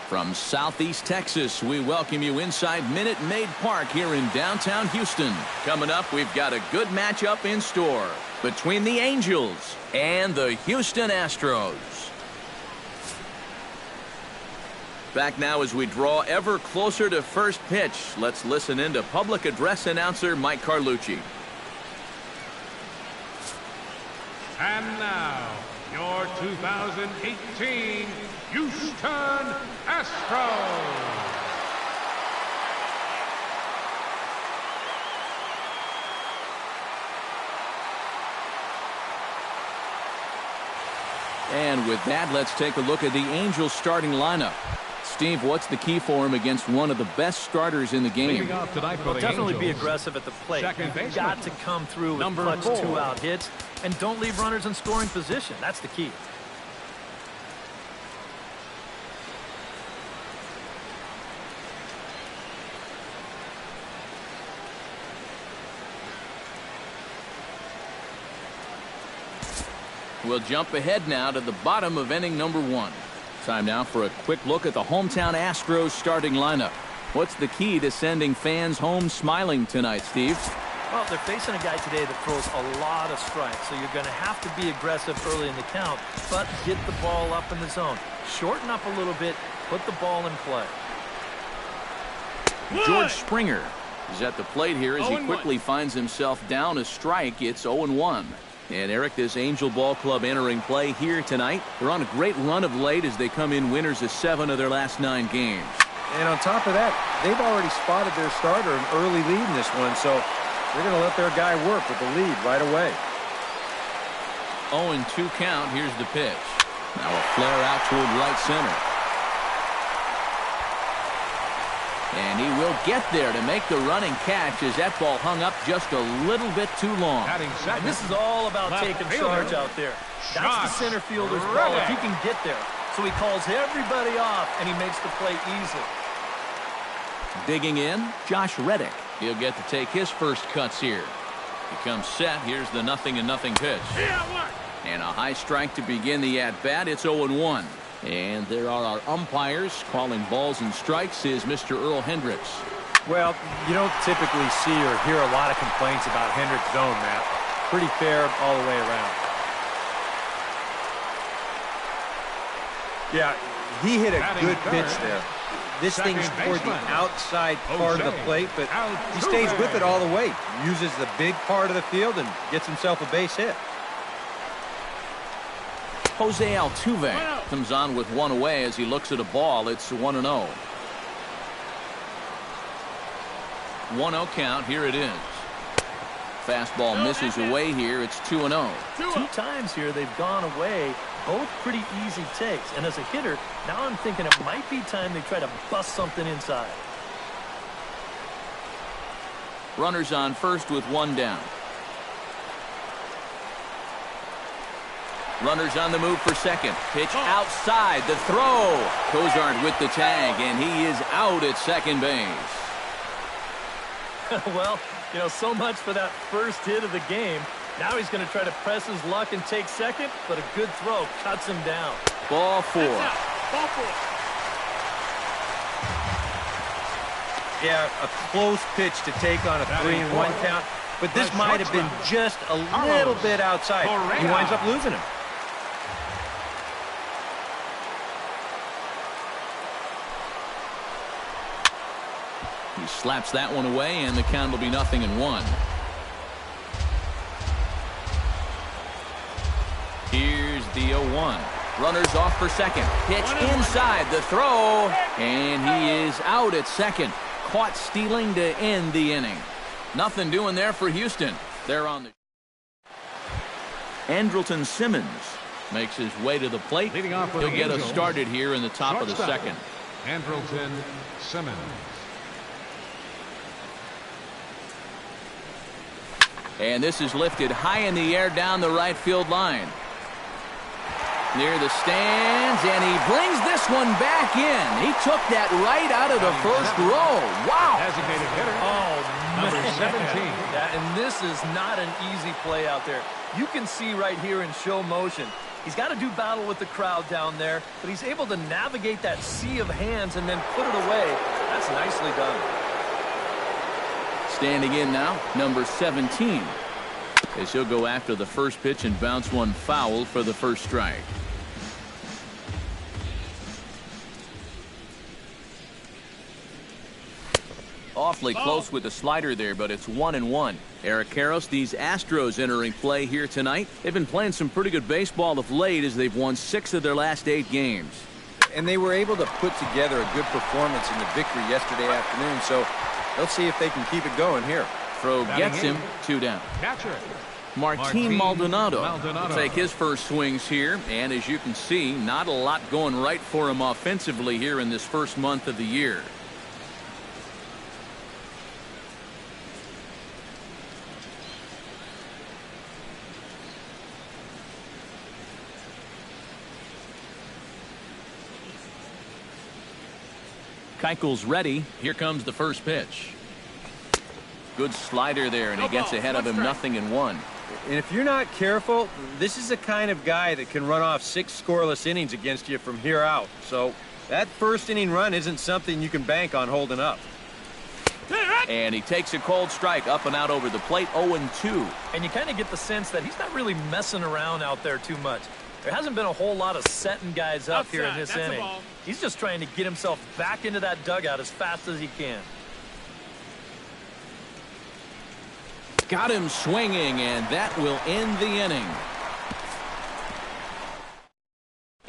From Southeast Texas, we welcome you inside Minute Maid Park here in downtown Houston. Coming up, we've got a good matchup in store between the Angels and the Houston Astros. Back now as we draw ever closer to first pitch. Let's listen in to public address announcer Mike Carlucci. And now, your 2018 Houston Astros. And with that, let's take a look at the Angels starting lineup. Steve, what's the key for him against one of the best starters in the game? Well, definitely be aggressive at the plate. You've got to come through with clutch 2-out hits, and don't leave runners in scoring position. That's the key. We'll jump ahead now to the bottom of inning number 1. Time now for a quick look at the hometown Astros starting lineup. What's the key to sending fans home smiling tonight, Steve? Well, they're facing a guy today that throws a lot of strikes, so you're going to have to be aggressive early in the count, but get the ball up in the zone. Shorten up a little bit, put the ball in play. George Springer is at the plate here as he quickly finds himself down a strike. It's 0-1. And Eric, this Angel Ball Club entering play here tonight. They're on a great run of late as they come in winners of 7 of their last 9 games. And on top of that, they've already spotted their starter an early lead in this one, so they're going to let their guy work with the lead right away. 0-2 count. Here's the pitch. Now a flare out toward right center. And he will get there to make the running catch as that ball hung up just a little bit too long. And this is all about taking charge out there. That's the center fielder's ball if he can get there. So he calls everybody off, and he makes the play easy. Digging in, Josh Reddick. He'll get to take his first cuts here. He comes set. Here's the 0-0 pitch. And a high strike to begin the at-bat. It's 0-1. And there are our umpires calling balls and strikes is Mr. Earl Hendricks. Well, you don't typically see or hear a lot of complaints about Hendricks' zone, Matt. Pretty fair all the way around. Yeah, he hit a good pitch there. This thing's toward the outside part of the plate, but he stays with it all the way. Uses the big part of the field and gets himself a base hit. Jose Altuve comes on with one away as he looks at a ball. It's 1-0. 1-0 count. Here it is. Fastball misses away here. It's 2-0. 2 times here they've gone away. Both pretty easy takes. And as a hitter, now I'm thinking it might be time they try to bust something inside. Runners on first with 1 down. Runners on the move for second. Pitch outside. The throw. Cozart with the tag, and he is out at second base. Well, you know, so much for that first hit of the game. Now he's going to try to press his luck and take second, but a good throw cuts him down. Ball 4. Yeah, a close pitch to take on a 3-1 count, but this might have been just a little bit outside. He winds up losing him. He slaps that one away, and the count will be 0-1. Here's the 0-1. Runners off for second. Pitch inside. The throw. And he is out at second. Caught stealing to end the inning. Nothing doing there for Houston. They're on the... Andrelton Simmons makes his way to the plate. He'll get us started here in the top of the second. Andrelton Simmons. And this is lifted high in the air down the right field line. Near the stands, and he brings this one back in. He took that right out of the first row. Wow. Designated hitter. Number 17. Yeah, and this is not an easy play out there. You can see right here in show motion, He's got to do battle with the crowd down there, but he's able to navigate that sea of hands and then put it away. That's nicely done. Standing in now, number 17. As he'll go after the first pitch and bounce one foul for the first strike. Awfully close with the slider there, but it's 1-1. Eric Karros, these Astros entering play here tonight. They've been playing some pretty good baseball of late as they've won 6 of their last 8 games. And they were able to put together a good performance in the victory yesterday afternoon, so they'll see if they can keep it going here. Throw gets him, 2 down. Catcher. Martin Maldonado will take his first swings here, and as you can see, not a lot going right for him offensively here in this first month of the year. Keuchel's ready. Here comes the first pitch. Good slider there, and he gets ahead of him, 0-1. And if you're not careful, this is the kind of guy that can run off 6 scoreless innings against you from here out. So that first inning run isn't something you can bank on holding up. And he takes a cold strike up and out over the plate, 0-2. And you kind of get the sense that he's not really messing around out there too much. There hasn't been a whole lot of setting guys up here in this inning. He's just trying to get himself back into that dugout as fast as he can. Got him swinging, and that will end the inning.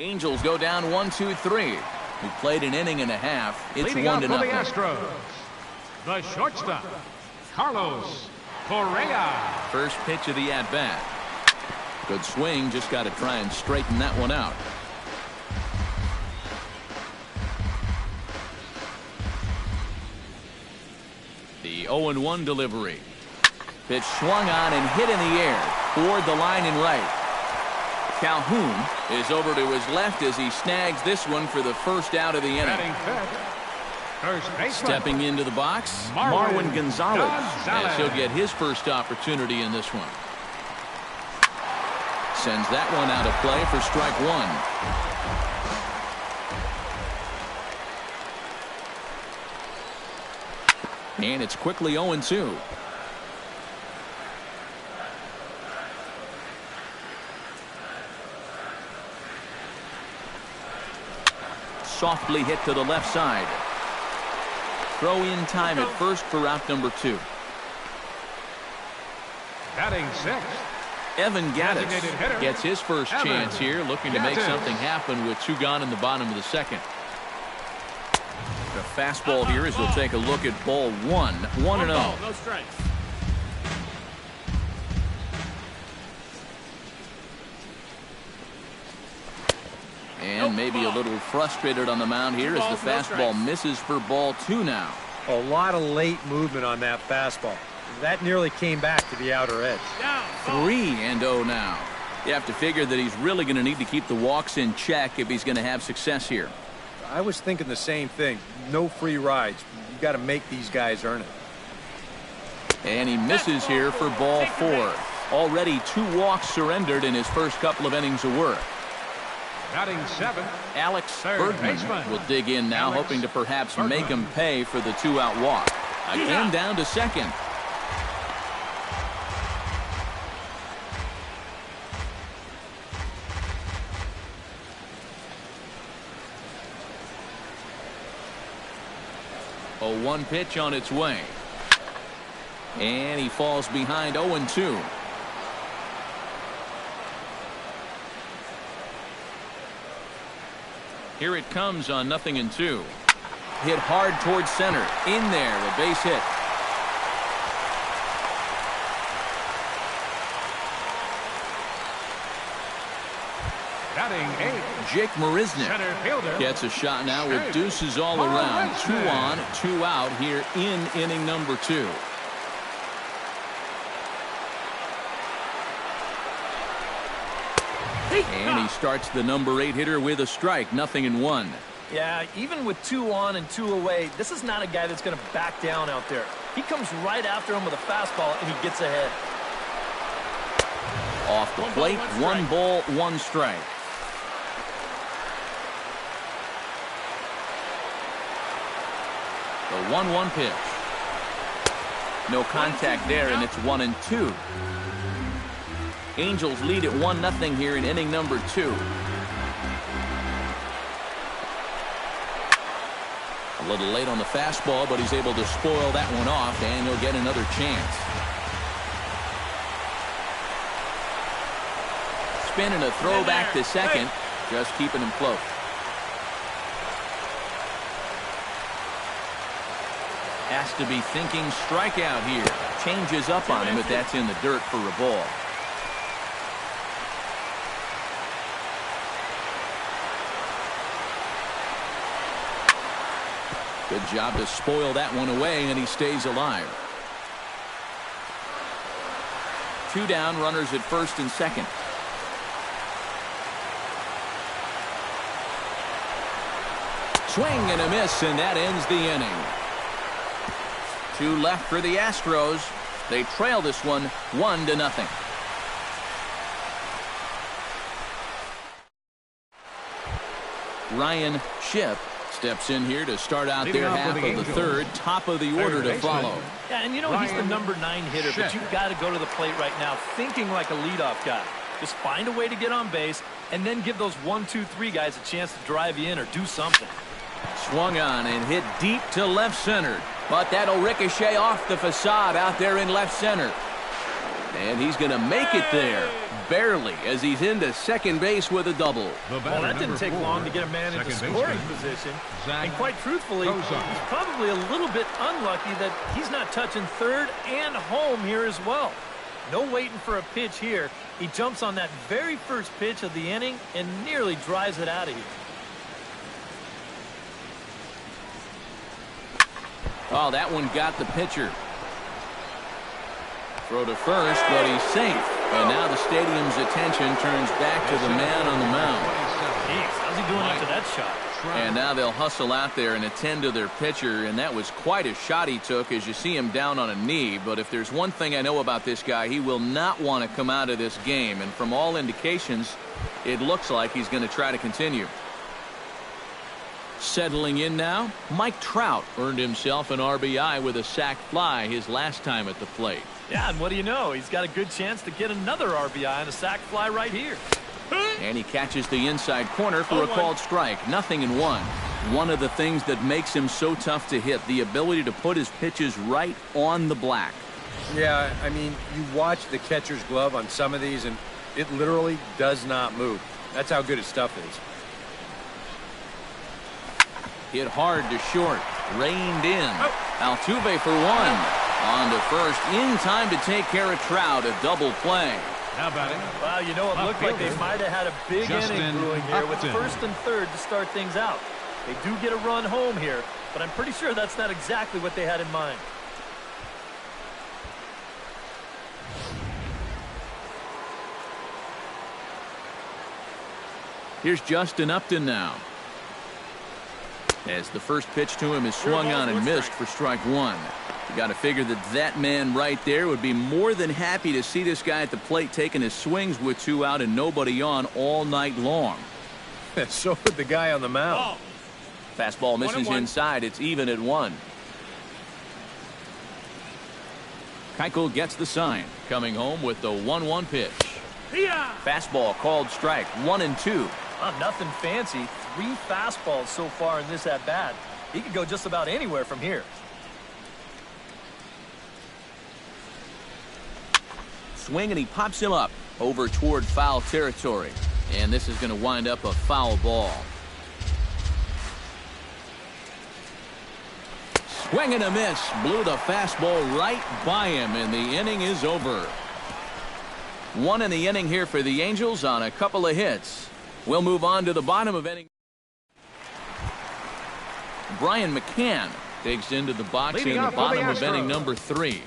Angels go down 1-2-3. We played an inning and a half. It's 1-0. The Astros, the shortstop, Carlos Correa. First pitch of the at-bat. Good swing, just got to try and straighten that one out. The 0-1 delivery. Pitch swung on and hit in the air toward the line and right. Calhoun is over to his left as he snags this one for the first out of the inning. Stepping into the box, Marwin Gonzalez, as he'll get his first opportunity in this one. Sends that one out of play for strike 1. And it's quickly 0-2. Softly hit to the left side. Throw in time at first for out number 2. Batting 6th. Evan Gattis gets his first chance here, looking to make something happen with 2 gone in the bottom of the second. The fastball here as we'll take a look at ball 1. 1-0. No strikes. And maybe a little frustrated on the mound here as the fastball misses for ball 2 now. A lot of late movement on that fastball. That nearly came back to the outer edge. 3-0 now. You have to figure that he's really going to need to keep the walks in check if he's going to have success here. I was thinking the same thing. No free rides. You got to make these guys earn it. And he misses here for ball 4. Already 2 walks surrendered in his first couple of innings of work. Batting 7th. Alex Bergman will dig in now, hoping to perhaps make him pay for the 2-out walk. Again down to second. A 1 pitch on its way. And he falls behind 0-2. Here it comes on 0-2. Hit hard towards center. In there, a base hit. Batting 8th. Jake Marisnick Center fielder. gets a shot now with deuces all around. 2 on, 2 out here in inning number 2. And he starts the number 8 hitter with a strike. 0-1. Yeah, even with 2 on and 2 away, this is not a guy that's going to back down out there. He comes right after him with a fastball, and he gets ahead. Off the plate, 1 ball, 1 strike. The 1-1 pitch. No contact there, and it's 1-2. Angels lead at 1-0 here in inning number 2. A little late on the fastball, but he's able to spoil that one off, and he'll get another chance. Spin and a throw back to second, just keeping him close. Has to be thinking strikeout here. Changes up on him, but that's in the dirt for a ball. Good job to spoil that one away, and he stays alive. 2 down, runners at first and second. Swing and a miss, and that ends the inning. 2 left for the Astros. They trail this one 1-0. Ryan Shipp steps in here to start out their half of the third. Top of the order to follow. Yeah, and you know he's the number 9 hitter, but you've got to go to the plate right now thinking like a leadoff guy. Just find a way to get on base and then give those 1, 2, 3 guys a chance to drive you in or do something. Swung on and hit deep to left center. But that'll ricochet off the facade out there in left center. And he's going to make it there. Barely, as he's into second base with a double. Well, that didn't take long to get a man into scoring position. And quite truthfully, he's probably a little bit unlucky that he's not touching third and home here as well. No waiting for a pitch here. He jumps on that very first pitch of the inning and nearly drives it out of here. Oh, that one got the pitcher. Throw to first, but he's safe. And now the stadium's attention turns back to the man on the mound. Jeez, how's he doing after that shot? And now they'll hustle out there and attend to their pitcher, and that was quite a shot he took as you see him down on a knee. But if there's one thing I know about this guy, he will not want to come out of this game. And from all indications, it looks like he's going to try to continue. Settling in now, Mike Trout earned himself an RBI with a sac fly his last time at the plate. Yeah, and what do you know? He's got a good chance to get another RBI on a sac fly right here. And he catches the inside corner for a called strike. 0-1. One of the things that makes him so tough to hit, the ability to put his pitches right on the black. Yeah, I mean, you watch the catcher's glove on some of these, and it literally does not move. That's how good his stuff is. Hit hard to short. Reined in. Altuve for 1. On to first in time to take care of Trout. A double play. Now batting. Wow, you know, it looked like they might have had a big inning brewing here with first and third to start things out. They do get a run home here, but I'm pretty sure that's not exactly what they had in mind. Here's Justin Upton now. As the first pitch to him is swung on and missed for strike 1. You got to figure that that man right there would be more than happy to see this guy at the plate taking his swings with 2 out and nobody on all night long. So would the guy on the mound. Fastball misses inside. It's even at 1. Keuchel gets the sign. Coming home with the 1-1 pitch. Fastball called strike. 1-2. Nothing fancy. 3 fastballs so far in this at-bat. He could go just about anywhere from here. Swing, and he pops him up over toward foul territory. And this is going to wind up a foul ball. Swing and a miss. Blew the fastball right by him, and the inning is over. 1 in the inning here for the Angels on a couple of hits. We'll move on to the bottom of inning. Brian McCann digs into the box in the bottom of inning number 3.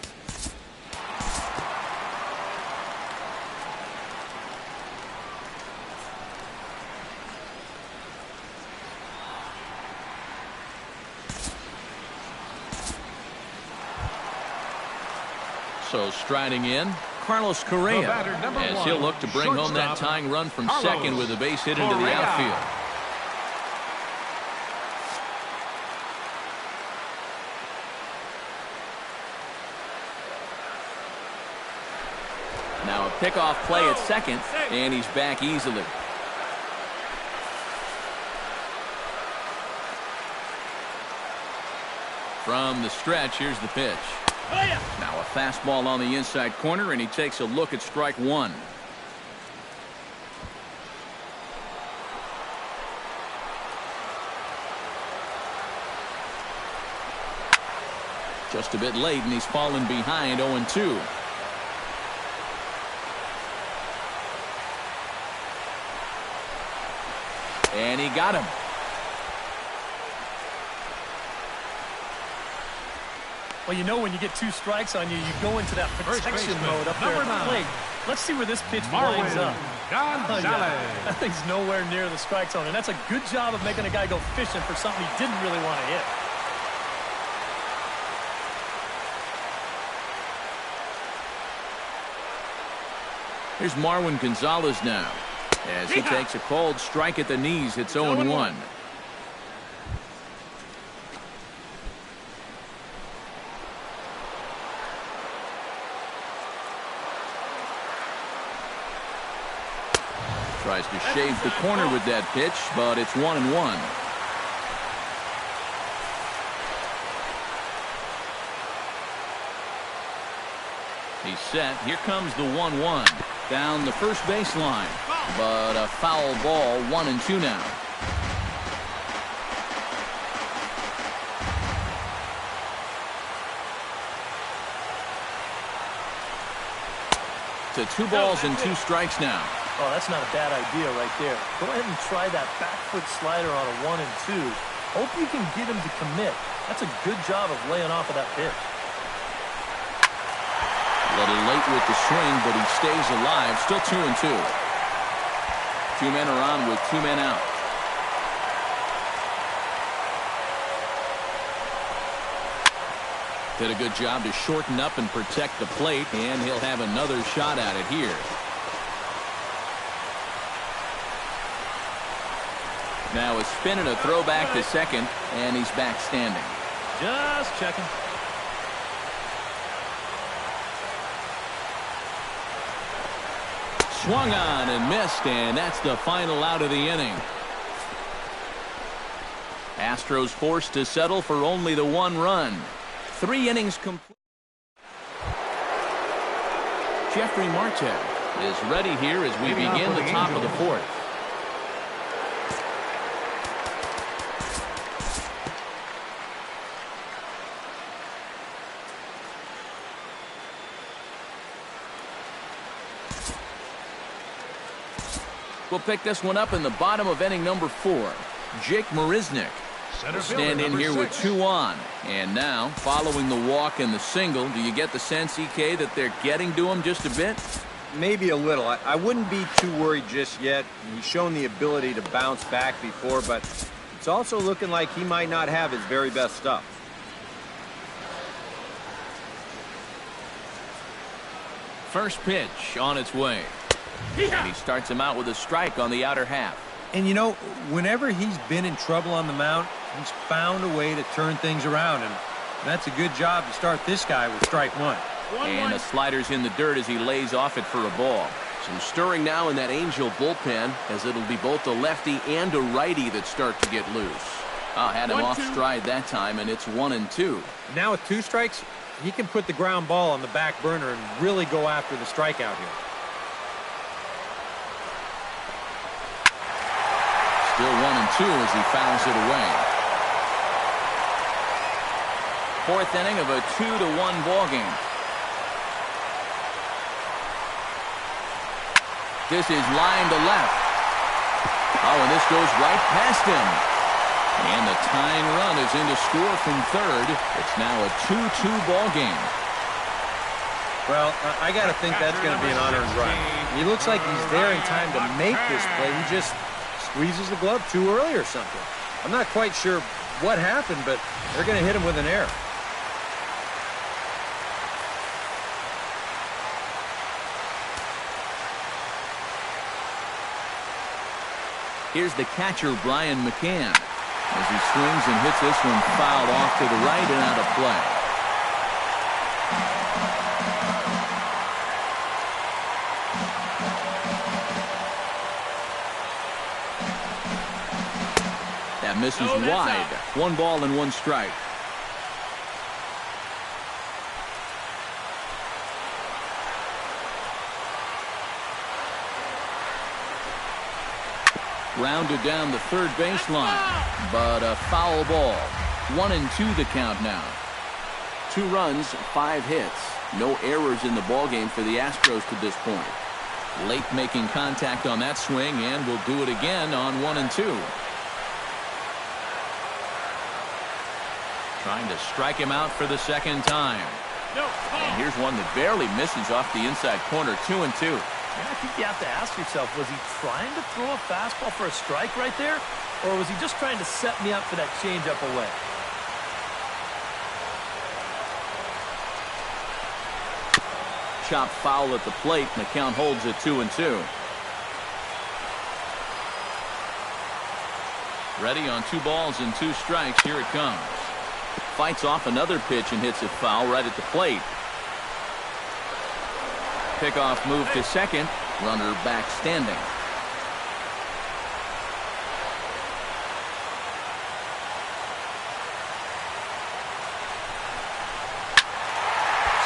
So striding in, Carlos Correa, as he'll look to bring home that tying run from second with a base hit into the outfield. Now a pickoff play at second, and he's back easily. From the stretch, here's the pitch. Now a fastball on the inside corner, and he takes a look at strike one. Just a bit late, and he's fallen behind 0-2. And he got him. Well, you know when you get 2 strikes on you, you go into that protection mode up there at the plate. Let's see where this pitch lines up. That thing's nowhere near the strike zone, and that's a good job of making a guy go fishing for something he didn't really want to hit. Here's Marwin Gonzalez now, as he takes a cold strike at the knees. It's 0-1. Tries to shave the corner with that pitch, but it's 1-1. He's set. Here comes the 1-1. Down the first baseline, but a foul ball. 1-2 now. To 2 balls and 2 strikes now. Oh, that's not a bad idea right there. Go ahead and try that back foot slider on a 1-2. Hope you can get him to commit. That's a good job of laying off of that pitch. A little late with the swing, but he stays alive. Still 2-2. 2 men are on with 2 men out. Did a good job to shorten up and protect the plate, and he'll have another shot at it here. Now a spin and a throw back to second, and he's back standing. Just checking. Swung on and missed, and that's the final out of the inning. Astros forced to settle for only the 1 run. 3 innings complete. Jeffrey Marte is ready here as we begin the top of the 4th. We'll pick this one up in the bottom of inning number 4. Jake Marisnick will stand in here with 2 on. And now, following the walk and the single, do you get the sense, EK, that they're getting to him just a bit? Maybe a little. I wouldn't be too worried just yet. He's shown the ability to bounce back before, but it's also looking like he might not have his very best stuff. First pitch on its way. And he starts him out with a strike on the outer half. And you know, whenever he's been in trouble on the mound, he's found a way to turn things around, and that's a good job to start this guy with strike 1. And the slider's in the dirt as he lays off it for a ball. Some stirring now in that Angel bullpen, as it'll be both a lefty and a righty that start to get loose. Had him off stride that time, and it's 1-2. Now with 2 strikes, he can put the ground ball on the back burner and really go after the strikeout here. Still 1-2 as he fouls it away. 4th inning of a 2-1 ball game. This is line to left. Oh, and this goes right past him. And the tying run is in to score from third. It's now a 2-2 ball game. Well, I got to think that's going to be an unearned run. He looks like he's there in time to make this play. He just squeezes the glove too early or something. I'm not quite sure what happened, but they're going to hit him with an error. Here's the catcher, Brian McCann, as he swings and hits this one fouled off to the right and out of play. That misses wide. 1 ball and 1 strike. Rounded down the third baseline, but a foul ball. 1-2 the count now. 2 runs, 5 hits. No errors in the ballgame for the Astros to this point. Late making contact on that swing, and will do it again on 1-2. Trying to strike him out for the second time. And here's one that barely misses off the inside corner. 2-2. And I think you have to ask yourself, was he trying to throw a fastball for a strike right there? Or was he just trying to set me up for that changeup away? Chop foul at the plate, and the count holds at 2-2. Ready on 2 balls and 2 strikes. Here it comes. Fights off another pitch and hits it foul right at the plate. Pickoff move to second. Runner back standing.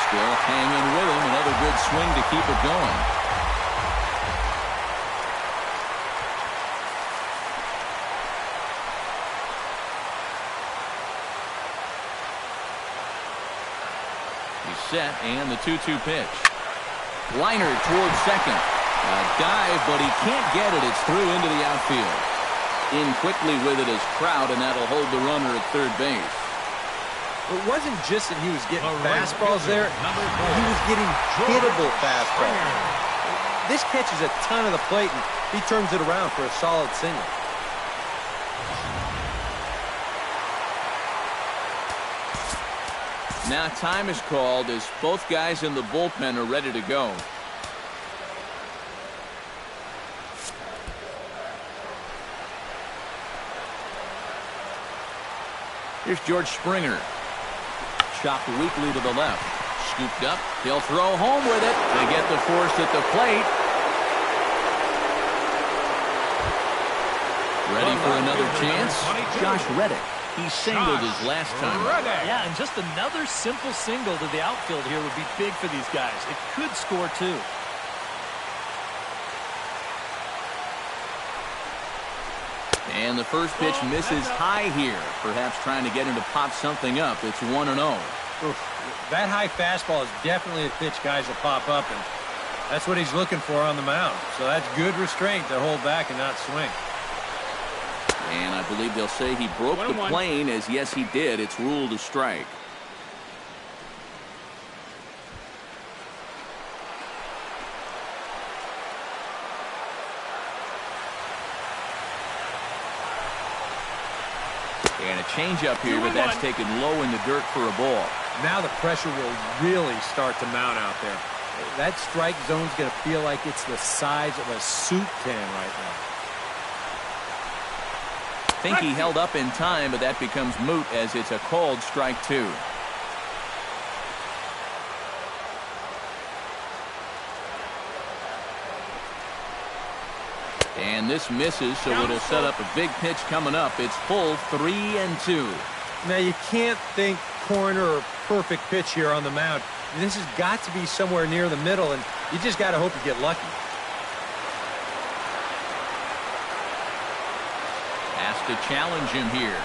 Still hanging with him. Another good swing to keep it going. He's set, and the 2-2 pitch. Liner towards second. A dive, but he can't get it. It's through into the outfield. In quickly with it is Trout, and that'll hold the runner at third base. It wasn't just that he was getting fastballs there. He was getting hittable fastballs. This catches a ton of the plate, and he turns it around for a solid single. Now time is called as both guys in the bullpen are ready to go. Here's George Springer. Chopped weakly to the left. Scooped up. He'll throw home with it to get the force at the plate. Ready for another chance? Josh Reddick. He singled his last time. Yeah, and just another simple single to the outfield here would be big for these guys. It could score 2. And the first pitch misses high here. Perhaps trying to get him to pop something up. It's 1-0. That high fastball is definitely a pitch guys will pop up, and that's what he's looking for on the mound. So that's good restraint to hold back and not swing. And I believe they'll say he broke the plane, as yes he did. It's ruled a strike. And a changeup here, but that's taken low in the dirt for a ball. Now the pressure will really start to mount out there. That strike zone's going to feel like it's the size of a soup can right now. I think he held up in time, but that becomes moot as it's a called strike 2. And this misses, so it'll set up a big pitch coming up. It's full 3-2. Now you can't think corner or perfect pitch here on the mound. This has got to be somewhere near the middle, and you just got to hope you get lucky. To challenge him here.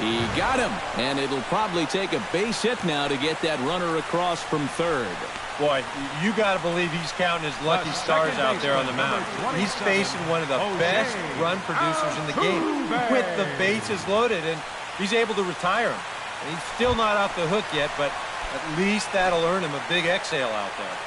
He got him, and it'll probably take a base hit now to get that runner across from third. Boy, you got to believe he's counting his lucky stars out there on the mound. He's facing one of the best run producers in the game with the bases loaded, and he's able to retire him. And he's still not off the hook yet, but at least that'll earn him a big exhale out there.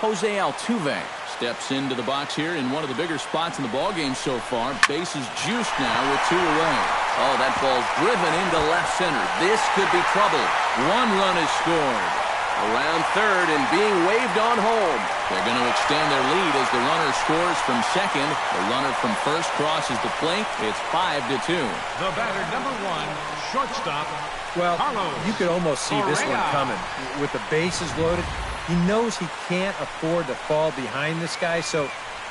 Jose Altuve steps into the box here in one of the bigger spots in the ballgame so far. Bases juiced now with 2 away. Oh, that ball's driven into left center. This could be trouble. 1 run is scored. Around third and being waved on home. They're going to extend their lead as the runner scores from second. The runner from first crosses the plate. It's 5-2. The batter, number 1, shortstop. Well, Carlos you could almost see this one Correa. coming. With the bases loaded, he knows he can't afford to fall behind this guy, so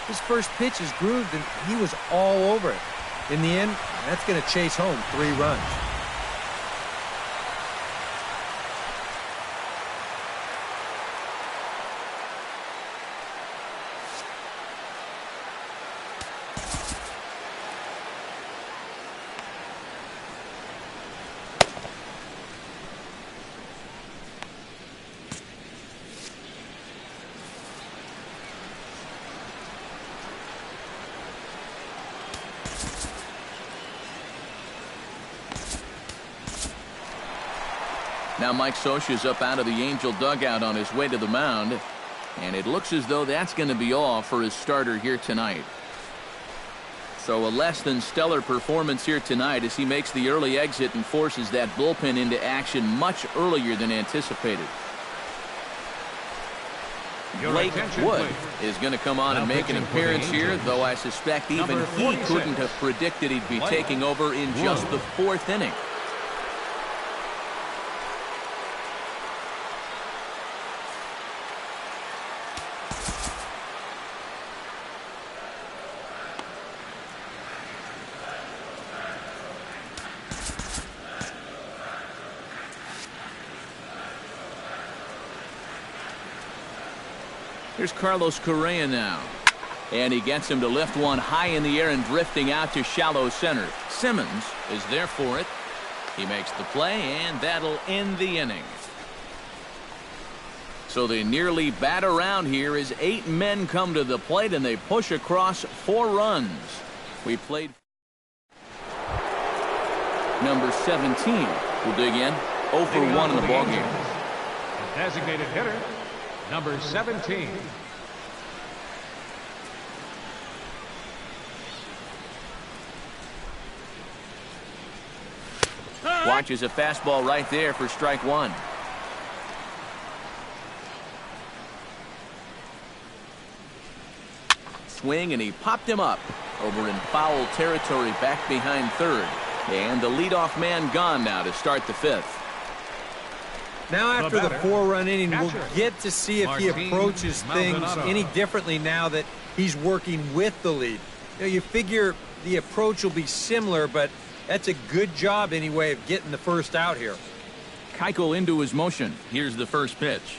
his first pitch is grooved, and he was all over it. In the end, that's going to chase home 3 runs. Now Mike Scioscia's up out of the Angel dugout on his way to the mound. And it looks as though that's going to be all for his starter here tonight. So a less than stellar performance here tonight as he makes the early exit and forces that bullpen into action much earlier than anticipated. Blake Wood is going to come on and make an appearance here, though I suspect even he couldn't have predicted he'd be taking over in just the 4th inning. Here's Carlos Correa now. And he gets him to lift one high in the air and drifting out to shallow center. Simmons is there for it. He makes the play, and that'll end the inning. So they nearly bat around here as 8 men come to the plate, and they push across 4 runs. We played number 17. We'll dig in. 0 for 1 in the ballgame. Designated hitter, number 17. Watches a fastball right there for strike 1. Swing, and he popped him up over in foul territory back behind third. And the leadoff man gone now to start the 5th. Now after the 4-run inning, we'll get to see if he approaches things any differently now that he's working with the lead. You figure the approach will be similar, but that's a good job anyway of getting the first out here. Keuchel into his motion. Here's the first pitch.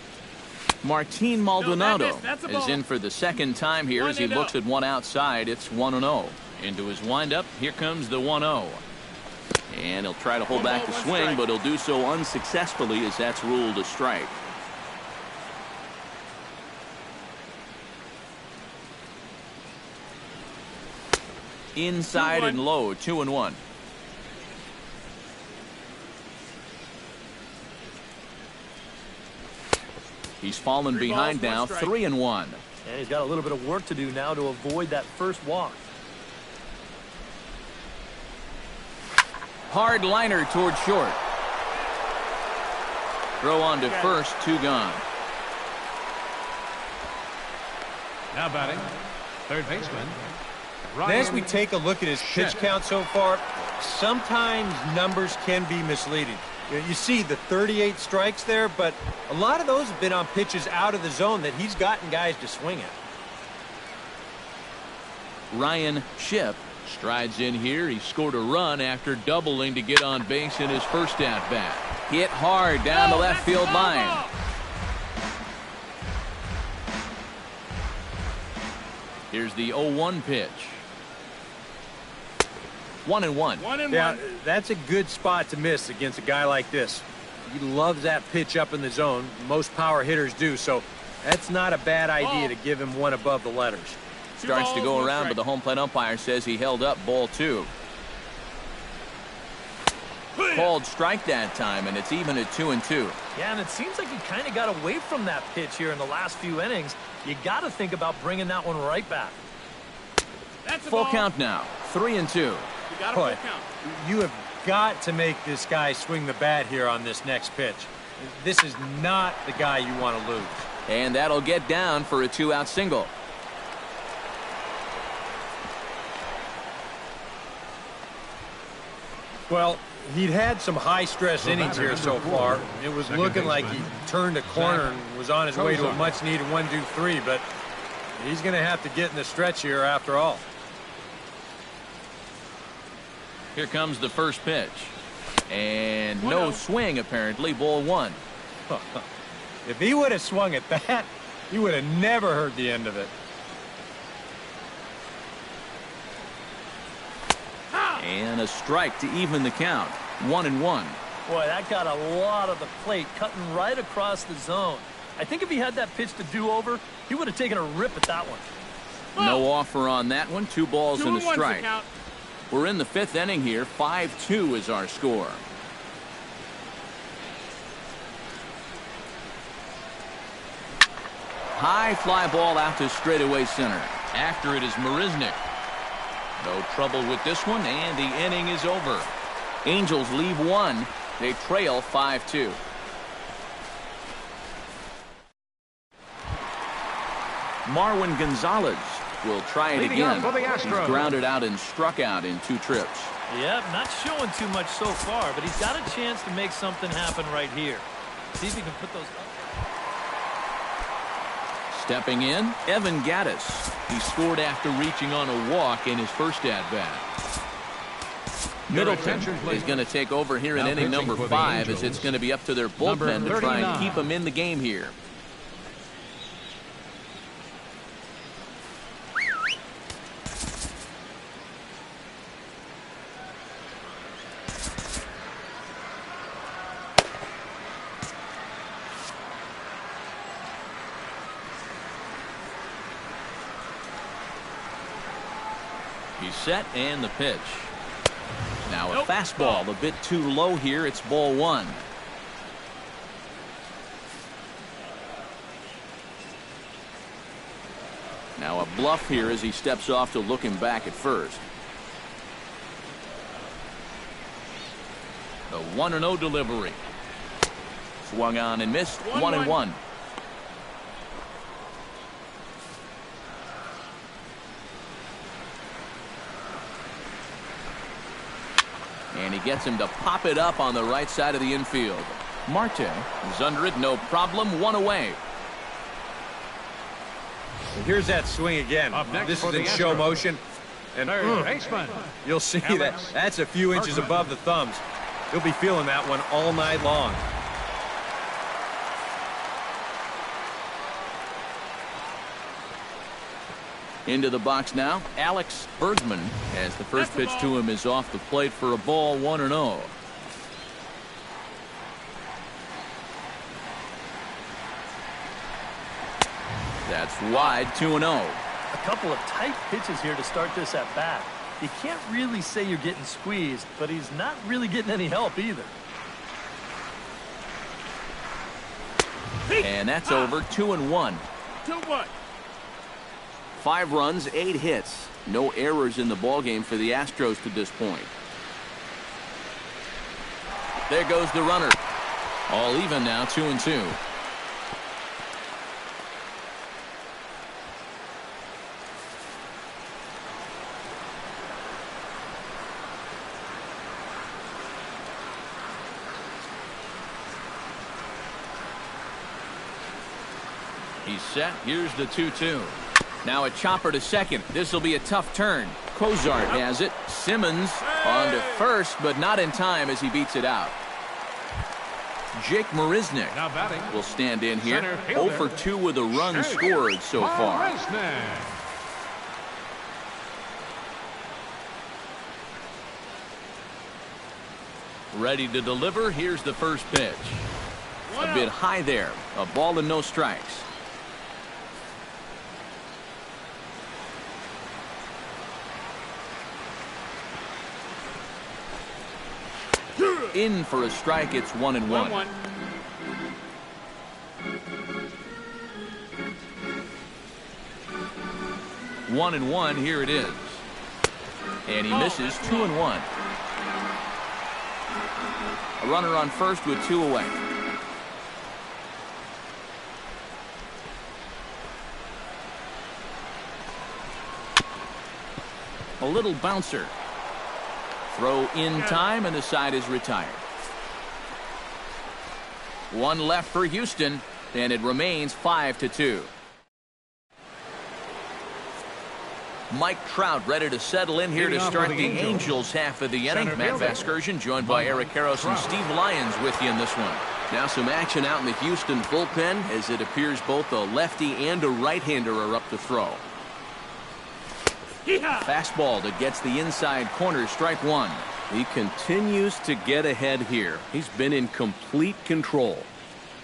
Martin Maldonado is in for the 2nd time here as he looks at one outside. It's 1-0. Into his windup. Here comes the 1-0. And he'll try to hold back the swing, but he'll do so unsuccessfully as that's ruled a strike. Inside and low, 2-1. He's fallen behind now, 3-1. And he's got a little bit of work to do now to avoid that first walk. Hard liner toward short. Throw on to first, 2 gone. Now batting, third baseman. And as we take a look at his pitch count so far, sometimes numbers can be misleading. You see the 38 strikes there, but a lot of those have been on pitches out of the zone that he's gotten guys to swing at. Ryan Shipp strides in here. He scored a run after doubling to get on base in his first at-bat. Hit hard down the left field line. Here's the 0-1 pitch. 1-1. Yeah, that's a good spot to miss against a guy like this. He loves that pitch up in the zone. Most power hitters do, so that's not a bad idea to give him one above the letters. Starts to go around, but the home plate umpire says he held up ball 2. Called strike that time, and it's even at 2-2. Yeah, and it seems like he kind of got away from that pitch here in the last few innings. You got to think about bringing that one right back. Full count now, 3-2. Boy, you have got to make this guy swing the bat here on this next pitch. This is not the guy you want to lose. And that'll get down for a 2-out single. Well, he'd had some high-stress innings here so far. It was looking like he turned a corner and was on his way to a much-needed 1-2-3, but he's going to have to get in the stretch here after all. Here comes the first pitch. And no swing, apparently. Ball 1. If he would have swung at that, he would have never heard the end of it. And a strike to even the count. 1-1. Boy, that got a lot of the plate, cutting right across the zone. I think if he had that pitch to do over, he would have taken a rip at that one. No offer on that one. 2 balls and a strike. We're in the 5th inning here. 5-2 is our score. High fly ball out to straightaway center. After it is Marisnick. No trouble with this one, and the inning is over. Angels leave 1. They trail 5-2. Marwin Gonzalez will try it again. He's grounded out and struck out in 2 trips. Yep, not showing too much so far, but he's got a chance to make something happen right here. See if he can put those up. Stepping in, Evan Gattis. He scored after reaching on a walk in his first at-bat. Middleton is going to take over here in inning number 5, as it's going to be up to their bullpen to try and keep him in the game here. He's set, and the pitch. Now a fastball a bit too low here. It's ball 1. Now a bluff here as he steps off to look him back at first. The 1-0 delivery. Swung on and missed. 1-1. And he gets him to pop it up on the right side of the infield. Marte is under it, no problem. 1 away. And here's that swing again. This is in show motion. And you'll see that's a few inches above the thumbs. You'll be feeling that one all night long. Into the box now, Alex Bergman, as the first pitch to him is off the plate for a ball. 1-0. That's wide. 2-0. A couple of tight pitches here to start this at bat. You can't really say you're getting squeezed, but he's not really getting any help either. And that's over. 2-1. 2-1. 5 runs, 8 hits. No errors in the ballgame for the Astros to this point. There goes the runner. All even now, 2-2. He's set. Here's the 2-2. Now a chopper to second. This will be a tough turn. Cozart has it. Simmons on to first, but not in time as he beats it out. Jake Marisnick will stand in here. 0 for 2 with a run scored so far. Ready to deliver. Here's the first pitch. A bit high there. A ball and no strikes. In for a strike. It's 1-1. 1-1. Here it is. And he misses. 2-1. A runner on first with 2 away. A little bouncer. Throw in time, and the side is retired. One left for Houston, and it remains 5-2. Mike Trout ready to settle in here to start the Angels half of the inning. Matt Vasgersian joined by Eric Karros and Steve Lyons with you in this one. Now some action out in the Houston bullpen as it appears both a lefty and a right-hander are up to throw. Fastball that gets the inside corner, strike one. He continues to get ahead here. He's been in complete control.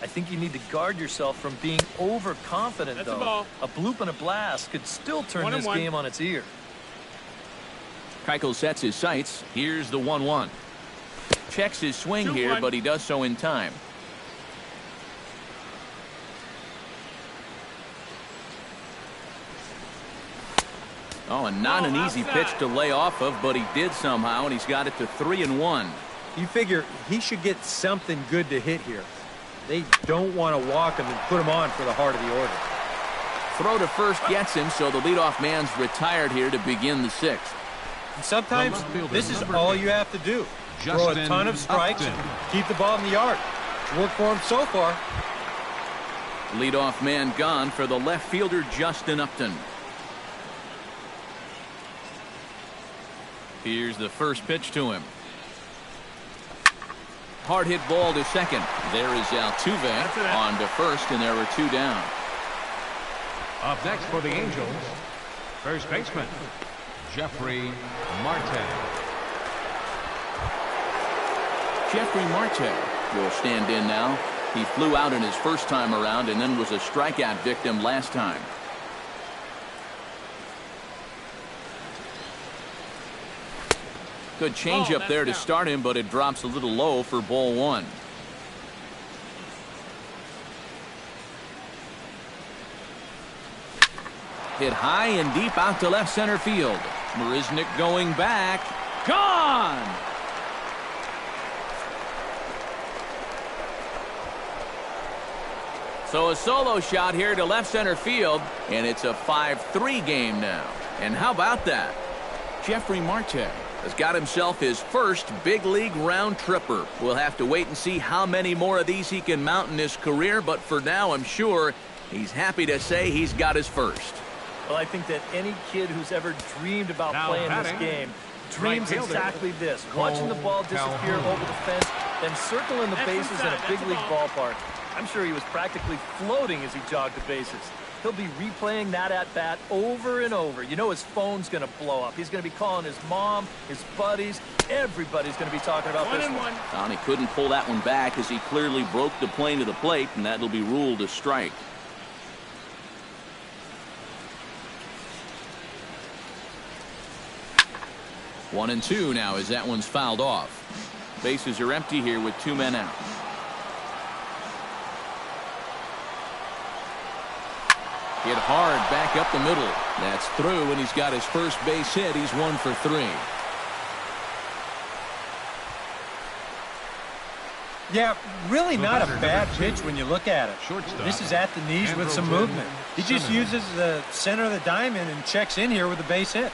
I think you need to guard yourself from being overconfident, though. A bloop and a blast could still turn this game on its ear. Keuchel sets his sights. Here's the 1-1. Checks his swing here, but he does so in time. Oh, and not an easy pitch to lay off of, but he did somehow, and he's got it to 3-1. You figure he should get something good to hit here. They don't want to walk him and put him on for the heart of the order. Throw to first gets him, so the leadoff man's retired here to begin the sixth. And sometimes this is all you have to do. Throw a ton of strikes and keep the ball in the yard. It's worked for him so far. Leadoff man gone for the left fielder, Justin Upton. Here's the first pitch to him. Hard hit ball to second. There is Altuve on to first, and there are two down. Up next for the Angels, first baseman, Jeffrey Marte. Jeffrey Marte will stand in now. He flew out in his first time around and then was a strikeout victim last time. Good changeup there to start him, but it drops a little low for ball one. Hit high and deep out to left center field. Marisnick going back. Gone! So a solo shot here to left center field, and it's a 5-3 game now. And how about that? Jeffrey Marte has got himself his first big league round tripper. We'll have to wait and see how many more of these he can mount in his career, but for now I'm sure he's happy to say he's got his first. Well, I think that any kid who's ever dreamed about playing this game dreams exactly this. Watching the ball disappear over the fence, then circling the bases in a big league ballpark. I'm sure he was practically floating as he jogged the bases. He'll be replaying that at-bat over and over. You know his phone's going to blow up. He's going to be calling his mom, his buddies. Everybody's going to be talking about this one. And he couldn't pull that one back as he clearly broke the plane to the plate, and that'll be ruled a strike. One and two now as that one's fouled off. Bases are empty here with two men out. Hit hard back up the middle. That's through, and he's got his first base hit. He's 1 for 3. Yeah, really not a bad pitch when you look at it. This is at the knees with some movement. He just uses the center of the diamond and checks in here with a base hit.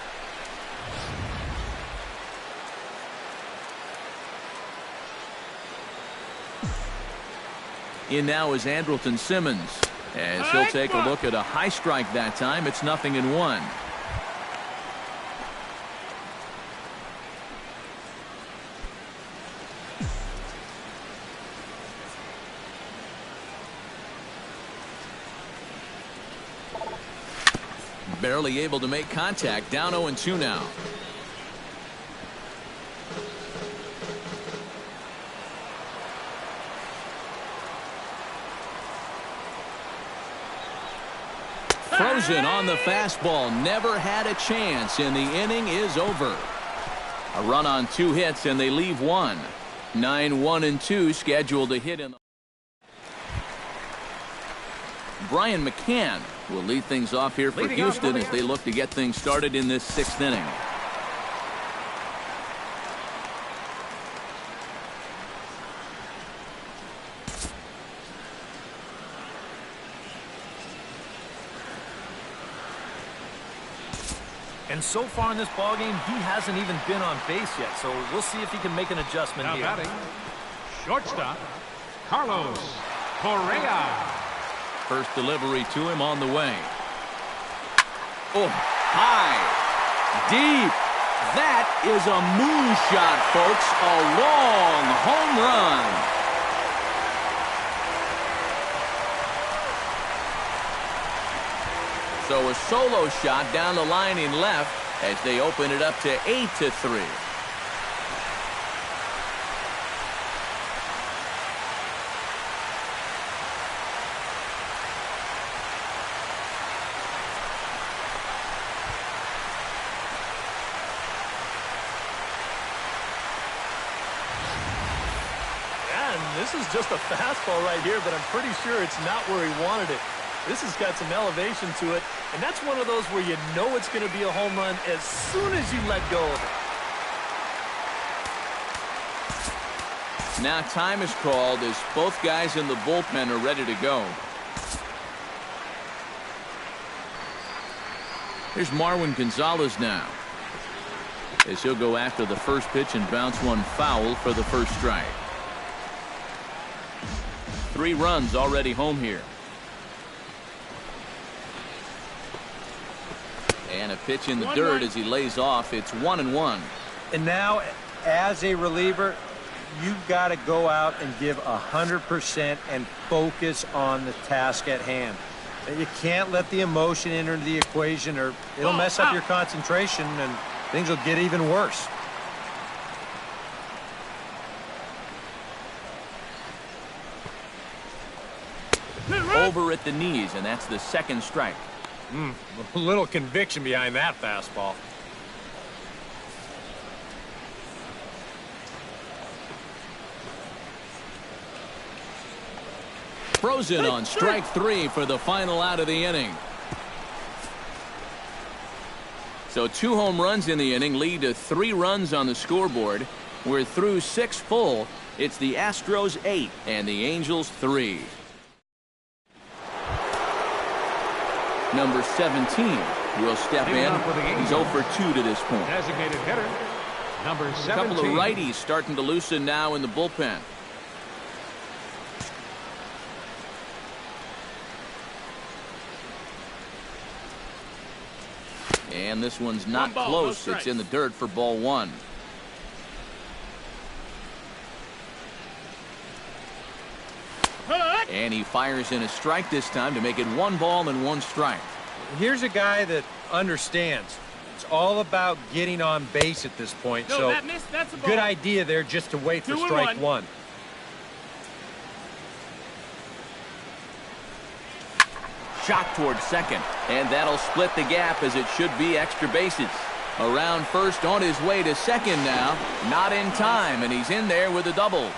In now is Andrelton Simmons. As he'll take a look at a high strike that time. It's 0-1. Barely able to make contact. Down 0-2 now. Frozen on the fastball. Never had a chance, and the inning is over. A run on 2 hits, and they leave 1. 9-1-2 scheduled to hit in. Brian McCann will lead things off here for Houston as they look to get things started in this 6th inning. And so far in this ballgame, he hasn't even been on base yet. So we'll see if he can make an adjustment now here. Batting, shortstop, Carlos Correa. First delivery to him on the way. Oh, high, deep. That is a moonshot, folks. A long home run. So a solo shot down the line in left as they open it up to 8-3. This is just a fastball right here, but I'm pretty sure it's not where he wanted it. This has got some elevation to it, and that's one of those where you know it's going to be a home run as soon as you let go of it. Now time is called as both guys in the bullpen are ready to go. Here's Marwin Gonzalez now, as he'll go after the first pitch and bounce one foul for the first strike. 3 runs already home here. And a pitch in the dirt as he lays off. It's 1-1. And now, as a reliever, you've got to go out and give 100% and focus on the task at hand. You can't let the emotion enter the equation or it'll mess up your concentration and things will get even worse. Over at the knees, and that's the second strike. A little conviction behind that fastball. Frozen on strike 3 for the final out of the inning. So 2 home runs in the inning lead to 3 runs on the scoreboard. We're through 6 full. It's the Astros 8 and the Angels 3. Number 17 will step in. He's 0 for 2 to this point. Designated hitter, number 17. A couple of righties starting to loosen now in the bullpen. And this one's not close. It's in the dirt for ball 1. And he fires in a strike this time to make it 1 ball and 1 strike. Here's a guy that understands. It's all about getting on base at this point. No, so that's a ball. good idea there just to wait for strike 1. Shot towards second, and that'll split the gap as it should be extra bases. Around first, on his way to second now. Not in time, and he's in there with a double.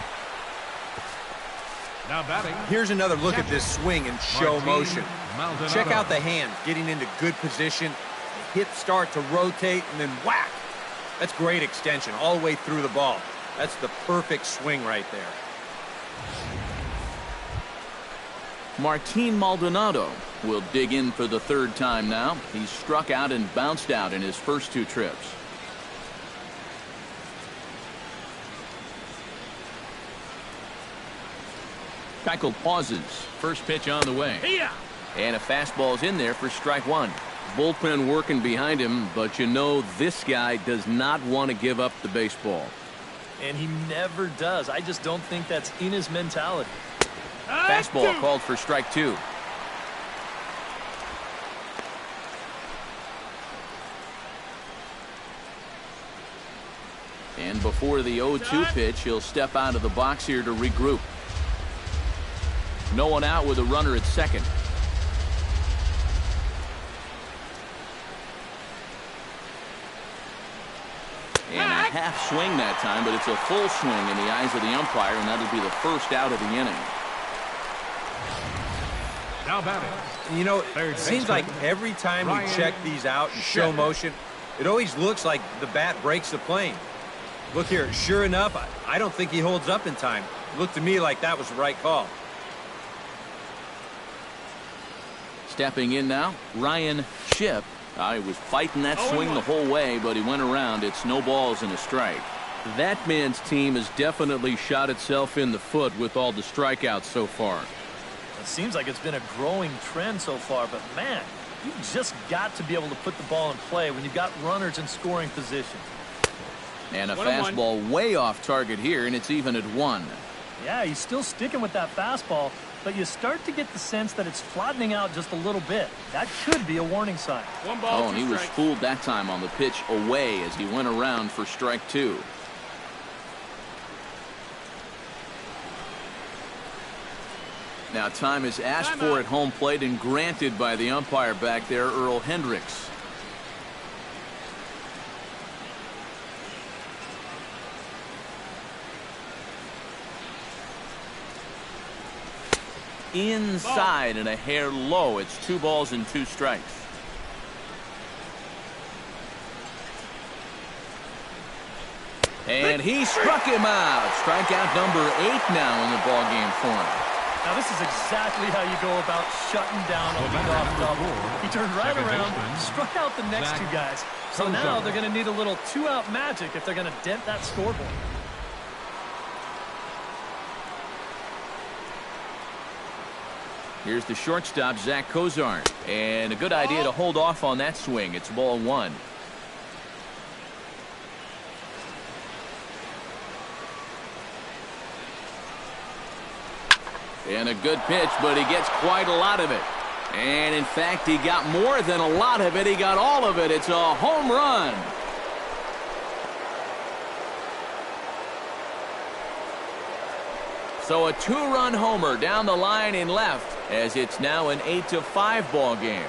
Now batting. Here's another look at this swing in show motion. Maldonado. Check out the hand getting into good position. The hips start to rotate and then whack. That's great extension all the way through the ball. That's the perfect swing right there. Martin Maldonado will dig in for the 3rd time now. He's struck out and bounced out in his first 2 trips. Keuchel pauses. First pitch on the way. And a fastball's in there for strike 1. Bullpen working behind him, but you know this guy does not want to give up the baseball. And he never does. I just don't think that's in his mentality. Fastball called for strike 2. And before the 0-2 pitch, he'll step out of the box here to regroup. No one out with a runner at second. And a half swing that time, but it's a full swing in the eyes of the umpire, and that'll be the first out of the inning. Now batting. You know, it seems like every time we check these out in show motion, it always looks like the bat breaks the plane. Look here, sure enough, I don't think he holds up in time. It looked to me like that was the right call. Stepping in now, Ryan Shipp. He was fighting that swing the whole way, but he went around. It's no balls and a strike. That man's team has definitely shot itself in the foot with all the strikeouts so far. It seems like it's been a growing trend so far, but man, you've just got to be able to put the ball in play when you've got runners in scoring position. And a fastball way off target here, and it's even at 1. Yeah, he's still sticking with that fastball, but you start to get the sense that it's flattening out just a little bit. That could be a warning sign. And he was fooled that time on the pitch away as he went around for strike 2. Now time is asked for at home plate and granted by the umpire back there, Earl Hendricks. Inside and a hair low. It's 2 balls and 2 strikes. And he struck him out. Strikeout number 8 now in the ballgame for him. Now this is exactly how you go about shutting down a leadoff double. He turned right around, struck out the next 2 guys. So now they're going to need a little 2-out magic if they're going to dent that scoreboard. Here's the shortstop, Zach Cozart. And a good idea to hold off on that swing. It's ball 1. And a good pitch, but he gets quite a lot of it. And in fact, he got more than a lot of it. He got all of it. It's a home run. So a 2-run homer down the line in left as it's now an 8-5 ball game.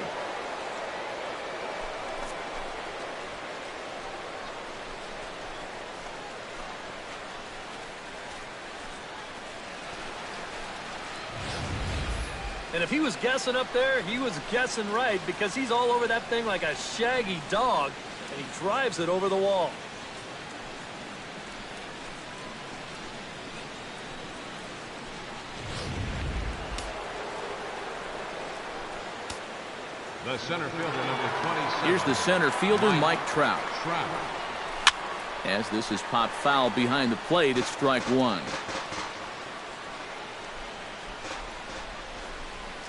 And if he was guessing up there, he was guessing right, because he's all over that thing like a shaggy dog, and he drives it over the wall. The center fielder, number 27. Here's the center fielder, Mike Trout. As this is popped foul behind the plate, it's strike 1.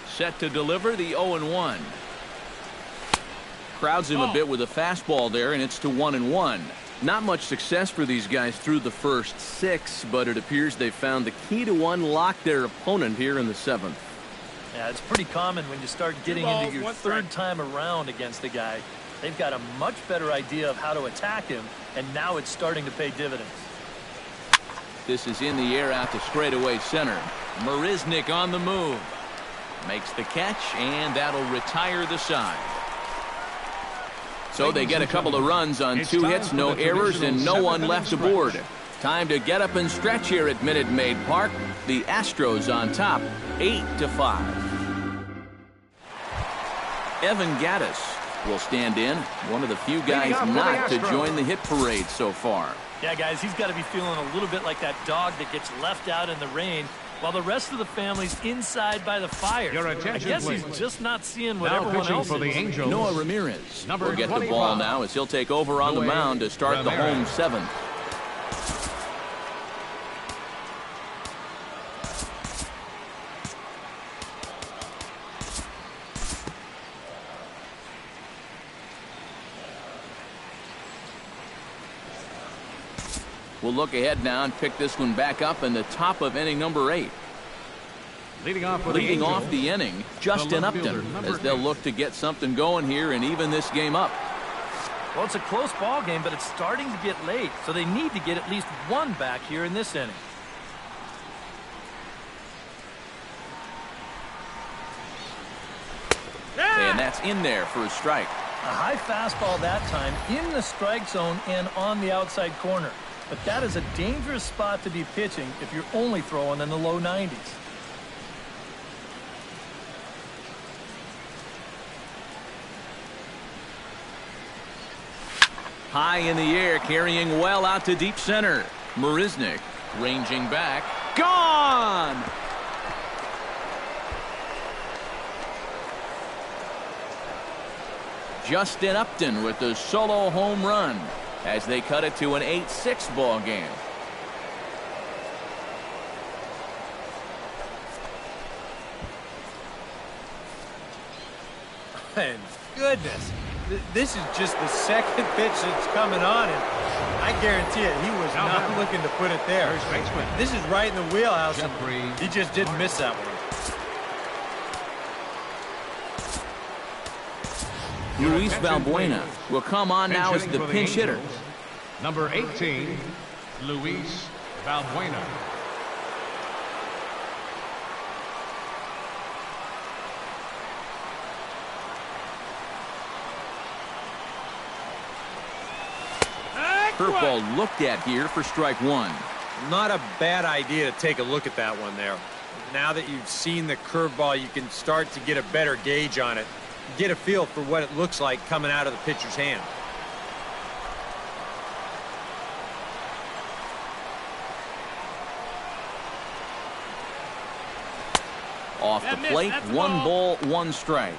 Set to deliver the 0-1. Crowds him a bit with a fastball there, and it's to 1-1. Not much success for these guys through the first 6, but it appears they found the key to unlock their opponent here in the 7th. Yeah, it's pretty common when you start getting into your 3rd time around against a guy. They've got a much better idea of how to attack him, and now it's starting to pay dividends. This is in the air out to straightaway center. Marisnick on the move. Makes the catch, and that'll retire the side. So they get a couple of runs on 2 hits, no errors, and no one left aboard. Time to get up and stretch here at Minute Maid Park. The Astros on top, 8-5. Evan Gattis will stand in, one of the few guys not to join the hit parade so far. Yeah, guys, he's got to be feeling a little bit like that dog that gets left out in the rain while the rest of the family's inside by the fire. I guess he's just not seeing what everyone else for the is. Angels. Noah Ramirez Number will get 25. the ball now as he'll take over on the mound to start the home 7th. We'll look ahead now and pick this one back up in the top of inning number 8. Leading off the inning, Justin Upton, as they'll look to get something going here and even this game up. Well, it's a close ball game, but it's starting to get late, so they need to get at least 1 back here in this inning. And that's in there for a strike. A high fastball that time in the strike zone and on the outside corner. But that is a dangerous spot to be pitching if you're only throwing in the low 90s. High in the air, carrying well out to deep center. Marisnick ranging back. Gone! Justin Upton with the solo home run as they cut it to an 8-6 ball game. And goodness, this is just the second pitch that's coming on, and I guarantee it, he was not looking to put it there. This is right in the wheelhouse, and he just didn't miss that one. Luis Valbuena will come on now as the pinch hitter. Number 18, Luis Valbuena. Curveball looked at here for strike one. Not a bad idea to take a look at that one there. Now that you've seen the curveball, you can start to get a better gauge on it. Get a feel for what it looks like coming out of the pitcher's hand. Off the plate, 1 ball, 1 strike.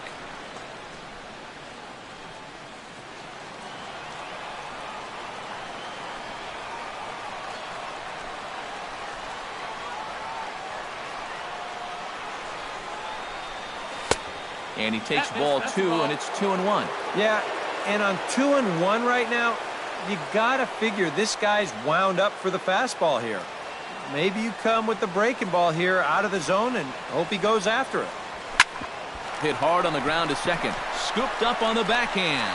And he takes ball 2, and it's 2-1. Yeah, and on 2-1 right now, you gotta figure this guy's wound up for the fastball here. Maybe you come with the breaking ball here out of the zone and hope he goes after it. Hit hard on the ground to second. Scooped up on the backhand.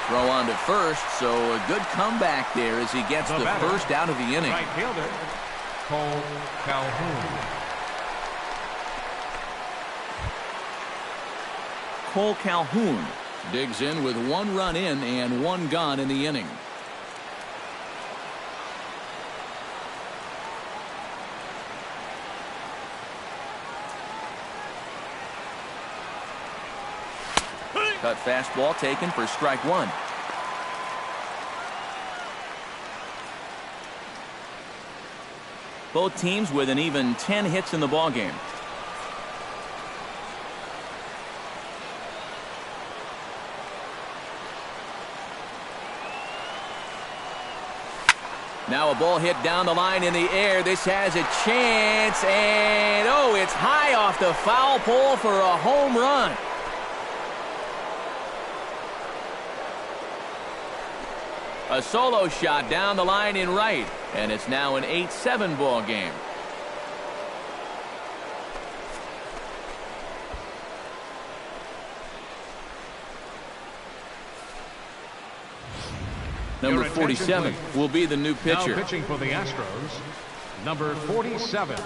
Throw on to first, so a good comeback there as he gets the first out of the inning. Right fielder, Cole Calhoun. Cole Calhoun digs in with 1 run in and 1 gone in the inning. Cut fastball taken for strike 1. Both teams with an even 10 hits in the ballgame. Now a ball hit down the line in the air. This has a chance, and oh, it's high off the foul pole for a home run. A solo shot down the line in right, and it's now an 8-7 ball game. Number 47 will be the new pitcher. Now pitching for the Astros, number 47.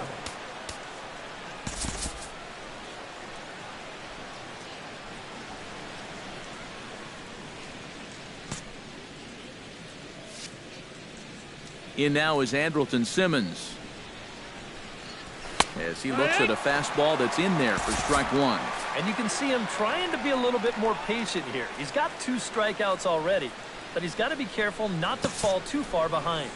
In now is Andrelton Simmons, as he looks at a fastball that's in there for strike 1. And you can see him trying to be a little bit more patient here. He's got 2 strikeouts already, but he's got to be careful not to fall too far behind.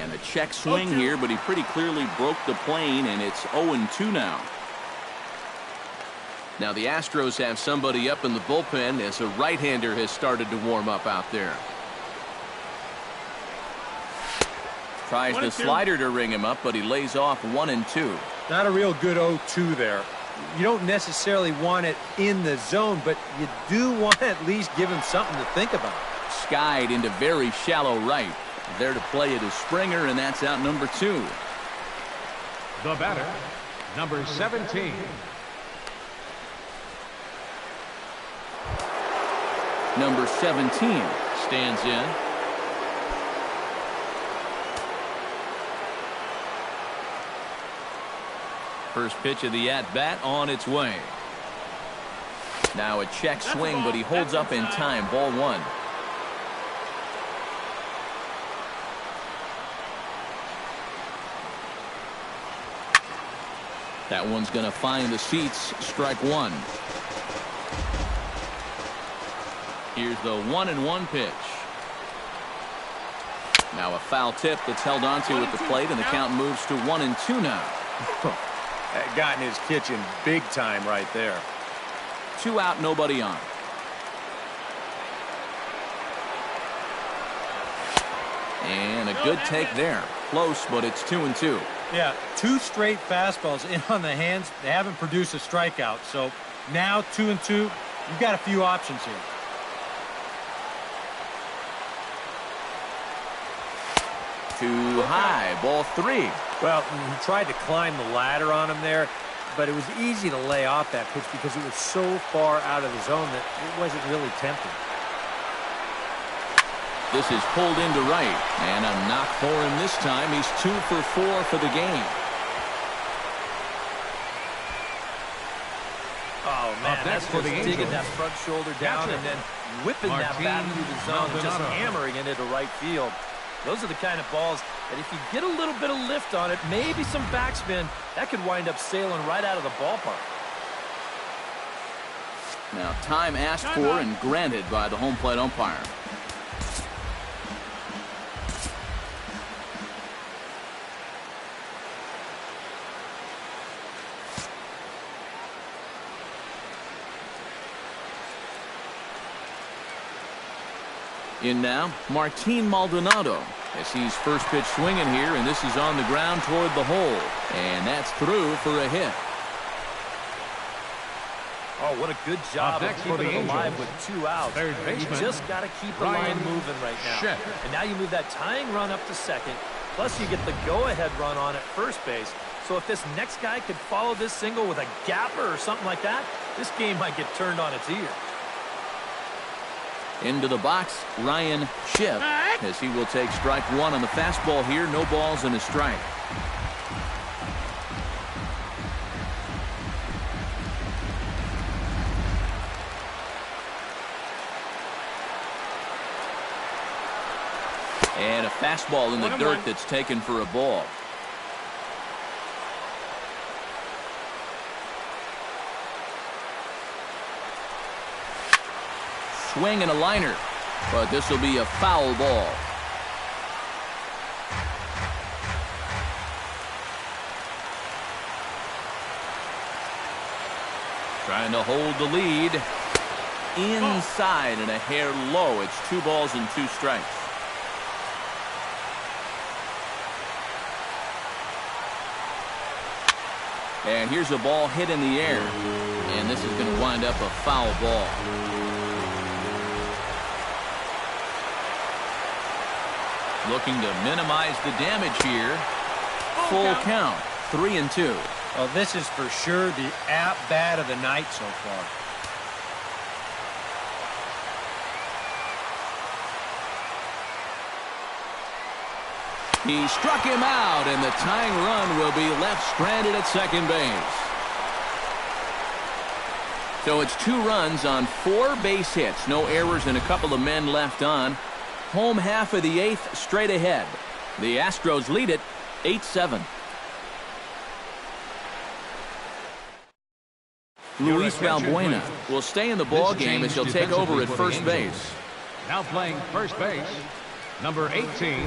And a check swing here, but he pretty clearly broke the plane, and it's 0-2 now. Now the Astros have somebody up in the bullpen as a right-hander has started to warm up out there. Tries the slider to ring him up, but he lays off 1-2. Not a real good 0-2 there. You don't necessarily want it in the zone, but you do want to at least give him something to think about. Skied into very shallow right. There to play it is Springer, and that's out number 2. The batter, number 17. Number 17 stands in. First pitch of the at-bat on its way. Now a check swing, but he holds up in time. Ball 1. That one's going to find the seats. Strike one. Here's the 1-1 pitch. Now a foul tip that's held onto at the plate, and the count moves to 1-2 now. That got in his kitchen big time right there. 2 out, nobody on. And a good take there. Close, but it's 2-2. Yeah, 2 straight fastballs in on the hands. They haven't produced a strikeout. So now 2-2, you've got a few options here. Too high, ball 3. Well, he tried to climb the ladder on him there, but it was easy to lay off that pitch because it was so far out of the zone that it wasn't really tempting. This is pulled into right, and a knock for him this time. He's 2 for 4 for the game. Oh, man, that's just digging that front shoulder down and then whipping that bat through the zone, just hammering it into right field. Those are the kind of balls that if you get a little bit of lift on it, maybe some backspin, that could wind up sailing right out of the ballpark. Now, time asked for and granted by the home plate umpire. In now, Martin Maldonado, as he's first pitch swinging here, and this is on the ground toward the hole. And that's through for a hit. Oh, what a good job of keeping it alive with 2 outs. You just got to keep the line moving right now. And now you move that tying run up to second, plus you get the go-ahead run on at first base. So if this next guy could follow this single with a gapper or something like that, this game might get turned on its ear. Into the box, Ryan Schiff, as he will take strike one on the fastball here. No balls and a strike. And a fastball in the dirt that's taken for a ball. Swing and a liner, but this will be a foul ball. Trying to hold the lead. Inside and a hair low. It's 2 balls and 2 strikes. And here's a ball hit in the air. And this is going to wind up a foul ball. Looking to minimize the damage here. Full count, 3-2. Well, this is for sure the at-bat of the night so far. He struck him out, and the tying run will be left stranded at second base. So it's 2 runs on 4 base hits. No errors and a couple of men left on. Home half of the 8th straight ahead. The Astros lead it 8-7. Luis Valbuena will stay in the ball game as he'll take over at first base. Now playing first base, number 18,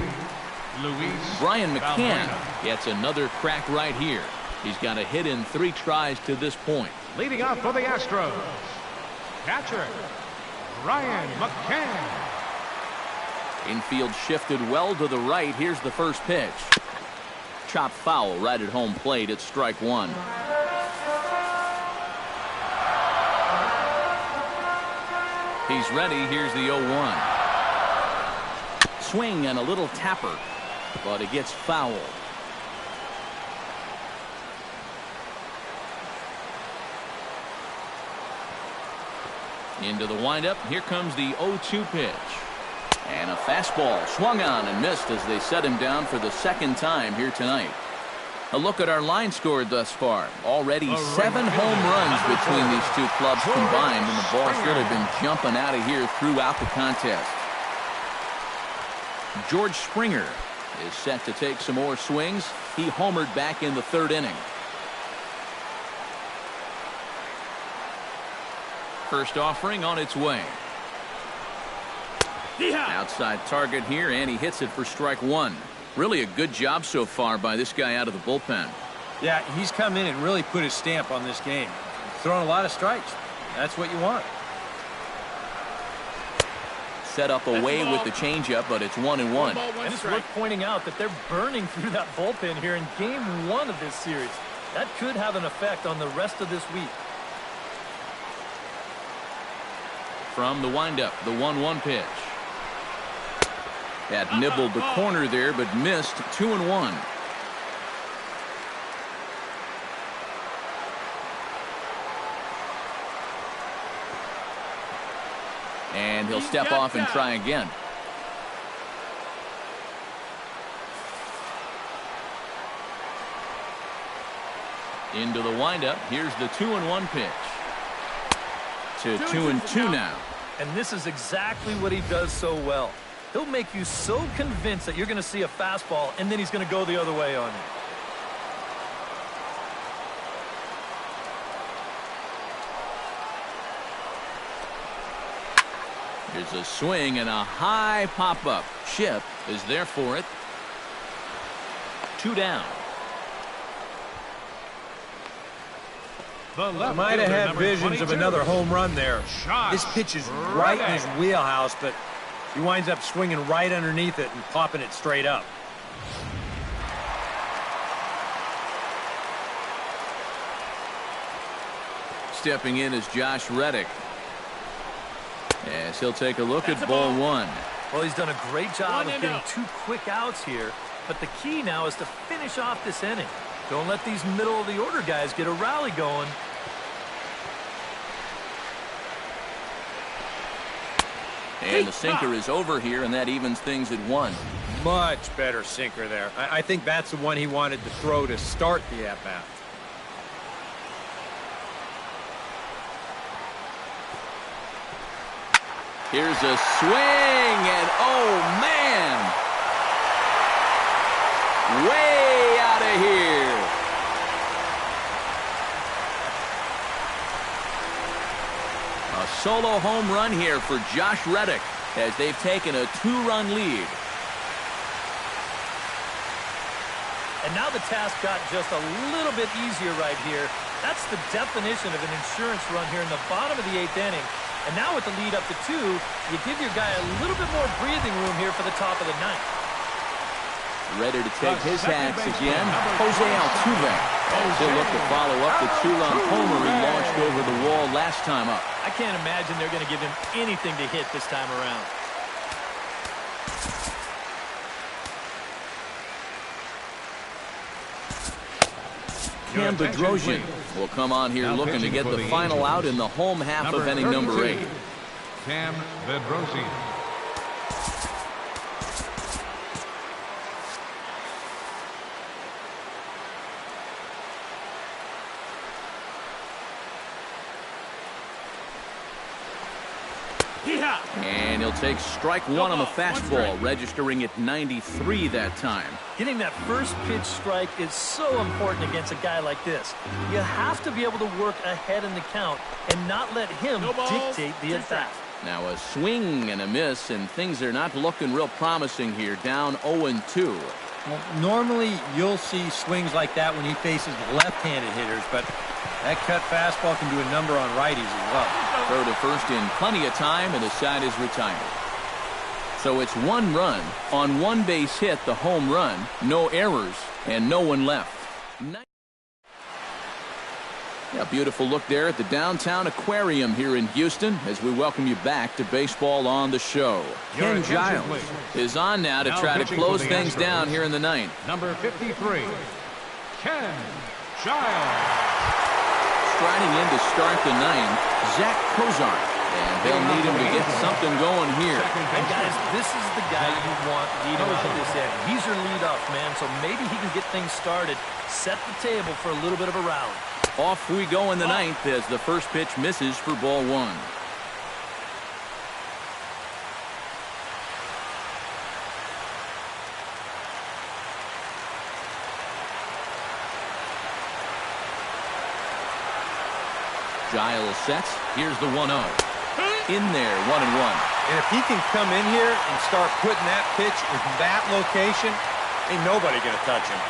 Luis Brian McCann Valbuena gets another crack right here. He's got a hit in 3 tries to this point. Leading off for the Astros, catcher Brian McCann. Infield shifted well to the right. Here's the first pitch. Chop foul right at home plate. It's strike one. He's ready. Here's the 0-1. Swing and a little tapper, but it gets fouled. Into the windup. Here comes the 0-2 pitch. And a fastball swung on and missed as they set him down for the second time here tonight. A look at our line scored thus far. Already 7 home runs between these 2 clubs combined, and the ball's really been jumping out of here throughout the contest. George Springer is set to take some more swings. He homered back in the 3rd inning. First offering on its way. Outside target here, and he hits it for strike one. Really a good job so far by this guy out of the bullpen. Yeah, he's come in and really put his stamp on this game. He's throwing a lot of strikes. That's what you want. Set up away with the changeup, but it's 1-1. And it's worth pointing out that they're burning through that bullpen here in game one of this series. That could have an effect on the rest of this week. From the windup, the 1-1 pitch. That nibbled the corner there, but missed. 2-1. And he'll step off and try again. Into the windup. Here's the 2-1 pitch. To 2-2 now. And this is exactly what he does so well. He'll make you so convinced that you're going to see a fastball, and then he's going to go the other way on you. Here's a swing and a high pop-up. Chip is there for it. 2 down. He might have had visions of another home run there. This pitch is right in his wheelhouse, but he winds up swinging right underneath it and popping it straight up. Stepping in is Josh Reddick. As he'll take a look at ball one. Well, he's done a great job of getting 2 quick outs here, but the key now is to finish off this inning. Don't let these middle-of-the-order guys get a rally going. And the sinker is over here, and that evens things at 1. Much better sinker there. I think that's the one he wanted to throw to start the at-bat. Here's a swing, and oh, man! Way out of here. A solo home run here for Josh Reddick as they've taken a 2-run lead. And now the task got just a little bit easier right here. That's the definition of an insurance run here in the bottom of the 8th inning. And now with the lead up to 2, you give your guy a little bit more breathing room here for the top of the 9th. Ready to take his hats again, Jose Altuve. He'll look to follow up the 2-run homer he launched over the wall last time up. I can't imagine they're going to give him anything to hit this time around. Cam Bedrosian will come on here looking to get the final out in the home half of inning number 8. Cam Bedrosian. And he'll take strike 1 on the fastball, registering at 93 that time. Getting that first pitch strike is so important against a guy like this. You have to be able to work ahead in the count and not let him dictate the at-bat. Now a swing and a miss, and things are not looking real promising here, down 0-2. Well, normally you'll see swings like that when he faces left-handed hitters, but that cut fastball can do a number on righties as well. Throw to first in plenty of time, and the side is retired. So it's 1 run on 1 base hit, the home run, no errors, and no one left. Yeah, beautiful look there at the downtown aquarium here in Houston as we welcome you back to Baseball on the Show. Ken Giles is on now to try to close things down here in the 9th. Number 53, Ken Giles. Striding in to start the 9th, Zach Cozart. And they'll need him to get something going here. And guys, this is the guy you want leading off this inning. He's your leadoff man, so maybe he can get things started, set the table for a little bit of a rally. Off we go in the 9th as the first pitch misses for ball 1. Giles sets. Here's the 1-0. In there, 1-1. And if he can come in here and start putting that pitch in that location, ain't nobody going to touch him.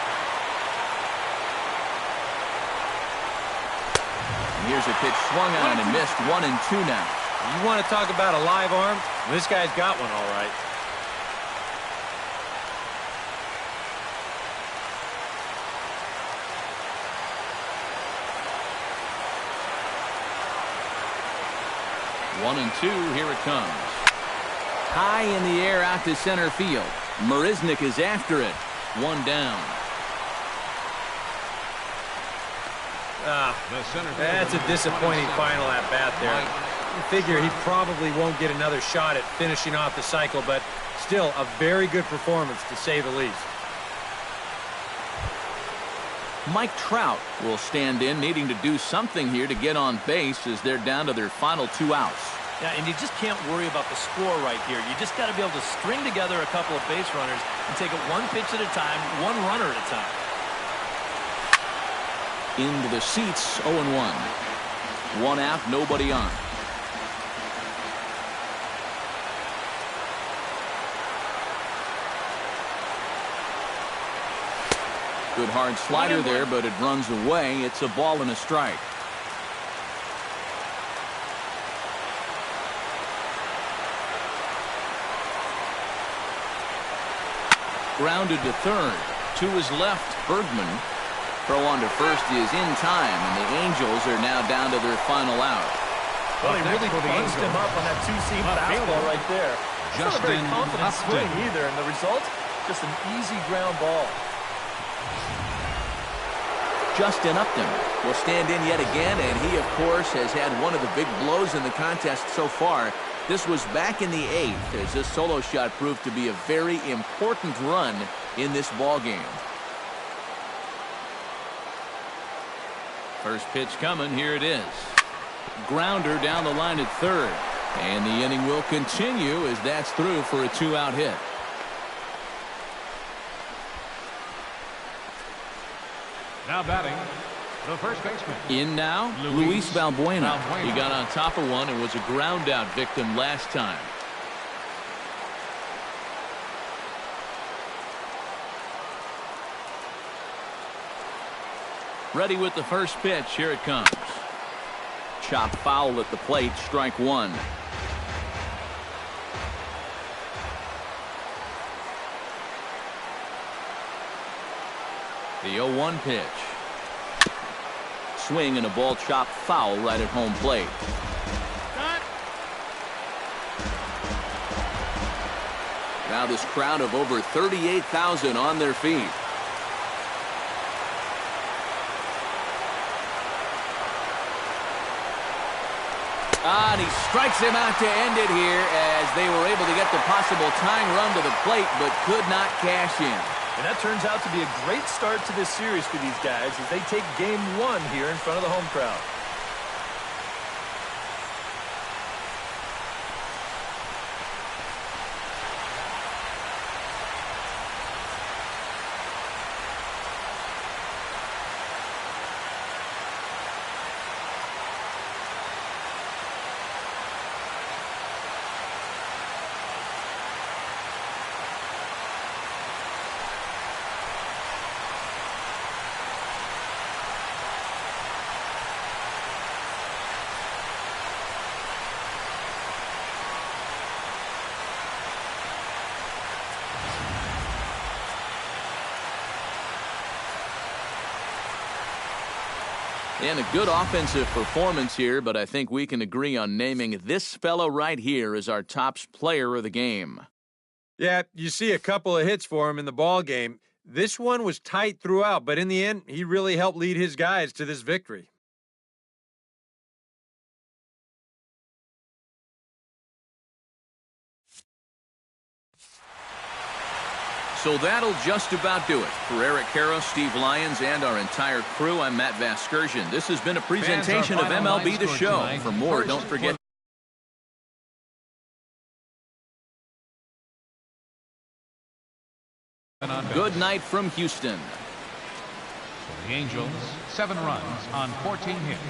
And here's a pitch swung on and missed. 1-2 now. You want to talk about a live arm? This guy's got one all right. One and two, here it comes. High in the air out to center field. Marisnick is after it. One down. That's a disappointing final at bat there. You figure he probably won't get another shot at finishing off the cycle, but still a very good performance to say the least. Mike Trout will stand in, needing to do something here to get on base as they're down to their final 2 outs. Yeah, and you just can't worry about the score right here. You just got to be able to string together a couple of base runners and take it one pitch at a time, one runner at a time. Into the seats, 0-1. 1 out, nobody on. Good hard slider there, but it runs away. It's a ball and a strike. Grounded to third. To his left, Bergman. Throw on to first is in time, and the Angels are now down to their final out. Well, he really bunched him up on that two-seam fastball right there. Not a very confident swing either, and the result, just an easy ground ball. Justin Upton will stand in yet again, and he, of course, has had one of the big blows in the contest so far. This was back in the 8th, as this solo shot proved to be a very important run in this ball game. First pitch coming, here it is. Grounder down the line at third, and the inning will continue as that's through for a 2-out hit. Now batting, the first baseman. In now, Luis Valbuena. He got on top of one and was a ground-out victim last time. Ready with the first pitch. Here it comes. Chop foul at the plate. Strike one. The 0-1 pitch. Swing and a ball chopped foul right at home plate. Now this crowd of over 38,000 on their feet. And he strikes him out to end it here as they were able to get the possible tying run to the plate but could not cash in. And that turns out to be a great start to this series for these guys as they take game 1 here in front of the home crowd. And a good offensive performance here, but I think we can agree on naming this fellow right here as our top player of the game. Yeah, you see a couple of hits for him in the ball game. This one was tight throughout, but in the end, he really helped lead his guys to this victory. So that'll just about do it. For Eric Karros, Steve Lyons, and our entire crew, I'm Matt Vasgersian. This has been a presentation of MLB The Show. For more, don't forget. Good night from Houston. For the Angels, 7 runs on 14 hits.